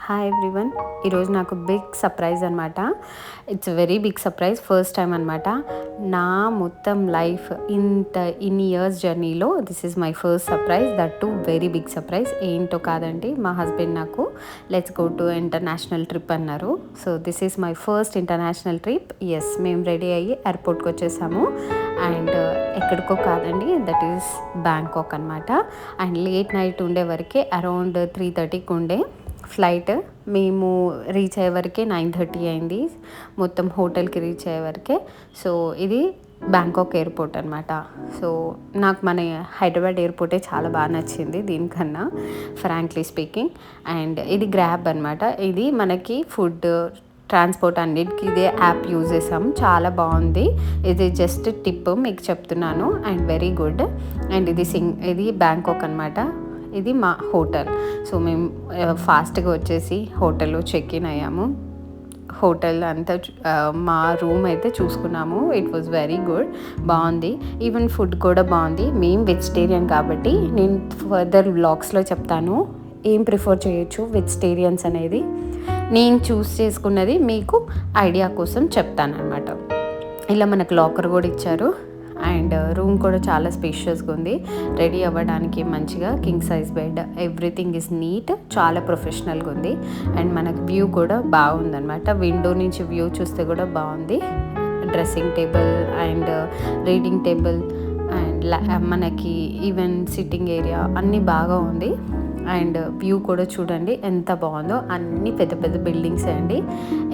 Hi everyone. ఈరోజు నాకు big surprise అనమాట. It's very big surprise, first time అనమాట. నా మొత్తం లైఫ్ ఇన్ ఇయర్స్ జర్నీలో this is my first surprise, that to very big surprise. ఏంటో కాదండి, మా హస్బెండ్ నాకు let's go to international trip అన్నారు. So this is my first international trip. Yes, మేము రెడీ అయ్యి ఎయిర్పోర్ట్కి వచ్చేసాము. అండ్ ఎక్కడికో కాదండి, దట్ ఈస్ బ్యాంకాక్ అనమాట. అండ్ లేట్ నైట్ ఉండే వరకే, అరౌండ్ 3:30కి ఉండే ఫ్లైట్. మేము రీచ్ అయ్యే వరకే 9:30 అయింది, మొత్తం హోటల్కి రీచ్ అయ్యే వరకే. సో ఇది బ్యాంకాక్ ఎయిర్పోర్ట్ అనమాట. సో నాకు మన హైదరాబాద్ ఎయిర్పోర్టే చాలా బాగా నచ్చింది దీనికన్నా, ఫ్రాంక్లీ స్పీకింగ్. అండ్ ఇది గ్రాబ్ అనమాట. ఇది మనకి ఫుడ్, ట్రాన్స్పోర్ట్ అన్నిటికీ ఇదే యాప్ యూజ్ చేసాం. చాలా బాగుంది. ఇది జస్ట్ టిప్ మీకు చెప్తున్నాను. And very good. అండ్ ఇది బ్యాంకాక్ అనమాట. ఇది మా హోటల్. సో మేము ఫాస్ట్గా వచ్చేసి హోటల్లో చెక్ ఇన్ అయ్యాము. హోటల్ అంతా మా రూమ్ అయితే చూసుకున్నాము. ఇట్ వాజ్ వెరీ గుడ్, బాగుంది. ఈవెన్ ఫుడ్ కూడా బాగుంది. మేము వెజిటేరియన్ కాబట్టి నేను ఫర్దర్ వ్లాగ్స్లో చెప్తాను ఏం ప్రిఫర్ చేయొచ్చు వెజిటేరియన్స్ అనేది. నేను చూస్ చేసుకున్నది మీకు ఐడియా కోసం చెప్తాను అనమాట. ఇలా మనకు లాకర్ కూడా ఇచ్చారు. అండ్ రూమ్ కూడా చాలా స్పేషియస్గా ఉంది. రెడీ అవ్వడానికి మంచిగా king size bed, everything is neat, చాలా ప్రొఫెషనల్గా ఉంది. అండ్ మనకు వ్యూ కూడా బాగుందన్నమాట. విండో నుంచి వ్యూ చూస్తే కూడా బాగుంది. Dressing table and reading table and మనకి ఈవెన్ సిట్టింగ్ ఏరియా అన్నీ బాగా ఉంది. అండ్ వ్యూ కూడా చూడండి ఎంత బాగుందో. అన్నీ పెద్ద పెద్ద బిల్డింగ్స్ అండి.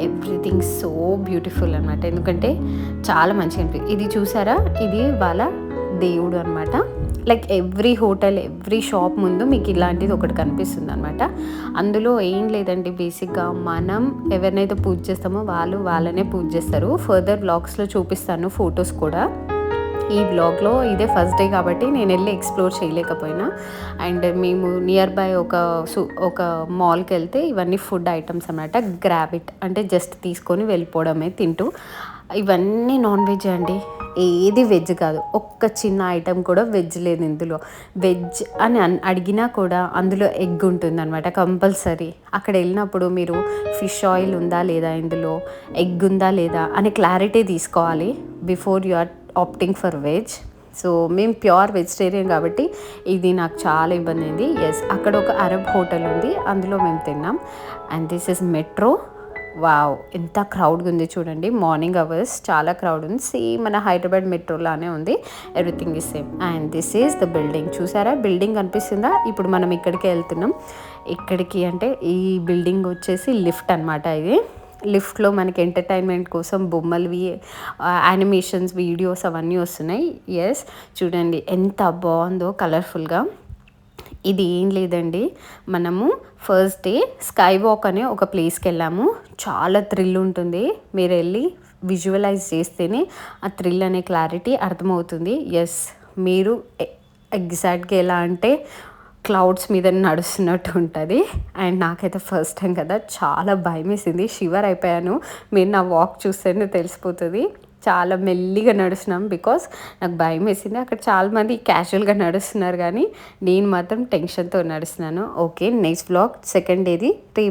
ఎవ్రీథింగ్ సో బ్యూటిఫుల్ అనమాట. ఎందుకంటే చాలా మంచిగా అనిపిస్తుంది. ఇది చూసారా, ఇది వాళ్ళ దేవుడు అనమాట. Like every hotel, every shop ముందు మీకు ఇలాంటిది ఒకటి కనిపిస్తుంది అనమాట. అందులో ఏం లేదండి, బేసిక్గా మనం ఎవరినైతే పూజ చేస్తామో వాళ్ళు వాళ్ళనే పూజ చేస్తారు. ఫర్దర్ వ్లాగ్స్లో చూపిస్తాను ఫొటోస్ కూడా. ఈ వ్లాగ్లో ఇదే ఫస్ట్ డే కాబట్టి నేను వెళ్ళి ఎక్స్ప్లోర్ చేయలేకపోయినా. అండ్ మేము నియర్ బై ఒక మాల్కి వెళ్తే ఇవన్నీ ఫుడ్ ఐటమ్స్ అన్నమాట. గ్రాబ్ ఇట్ అంటే జస్ట్ తీసుకొని వెళ్ళిపోవడమే తింటూ. ఇవన్నీ నాన్ వెజ్ అండి, ఏది వెజ్ కాదు. ఒక్క చిన్న ఐటెం కూడా వెజ్ లేదు ఇందులో. వెజ్ అని అడిగినా కూడా అందులో ఎగ్ ఉంటుందన్నమాట కంపల్సరీ. అక్కడ వెళ్ళినప్పుడు మీరు ఫిష్ ఆయిల్ ఉందా లేదా, ఇందులో ఎగ్ ఉందా లేదా అని క్లారిటీ తీసుకోవాలి before you are opting for veg. So మేము ప్యూర్ వెజిటేరియన్ కాబట్టి ఇది నాకు చాలా ఇబ్బంది అయింది. ఎస్, అక్కడ ఒక అరబ్ హోటల్ ఉంది, అందులో మేము తిన్నాం. And this is metro. Wow, ఎంత క్రౌడ్గా ఉంది చూడండి. మార్నింగ్ అవర్స్ చాలా క్రౌడ్ ఉంది. సేమ్ మన హైదరాబాద్ మెట్రోలానే ఉంది. Everything is same. And this is the building. చూసారా బిల్డింగ్ కనిపిస్తుందా? ఇప్పుడు మనం ఇక్కడికి వెళ్తున్నాం. ఇక్కడికి అంటే ఈ బిల్డింగ్ వచ్చేసి లిఫ్ట్ అనమాట. ఇది లిఫ్ట్లో మనకి ఎంటర్టైన్మెంట్ కోసం బొమ్మలవి, యానిమేషన్స్, వీడియోస్ అవన్నీ వస్తున్నాయి. ఎస్, చూడండి ఎంత బాగుందో కలర్ఫుల్గా. ఇది ఏం లేదండి, మనము ఫస్ట్ డే స్కై వాక్ అనే ఒక ప్లేస్కి వెళ్ళాము. చాలా థ్రిల్ ఉంటుంది. మీరు వెళ్ళి విజువలైజ్ చేస్తేనే ఆ థ్రిల్ అనే క్లారిటీ అర్థమవుతుంది. ఎస్, మీరు ఎగ్జాక్ట్గా ఎలా అంటే క్లౌడ్స్ మీద నడుస్తున్నట్టు ఉంటుంది. అండ్ నాకైతే ఫస్ట్ టైం కదా, చాలా భయం వేసింది, షివర్ అయిపోయాను. మీరు నా వాక్ చూస్తేనే తెలిసిపోతుంది. చాలా మెల్లిగా నడుస్తున్నాం బికాస్ నాకు భయం వేసింది. అక్కడ చాలామంది క్యాజువల్గా నడుస్తున్నారు కానీ నేను మాత్రం టెన్షన్తో నడుస్తున్నాను. ఓకే, నెక్స్ట్ వ్లాగ్ సెకండ్ డేది రేపు.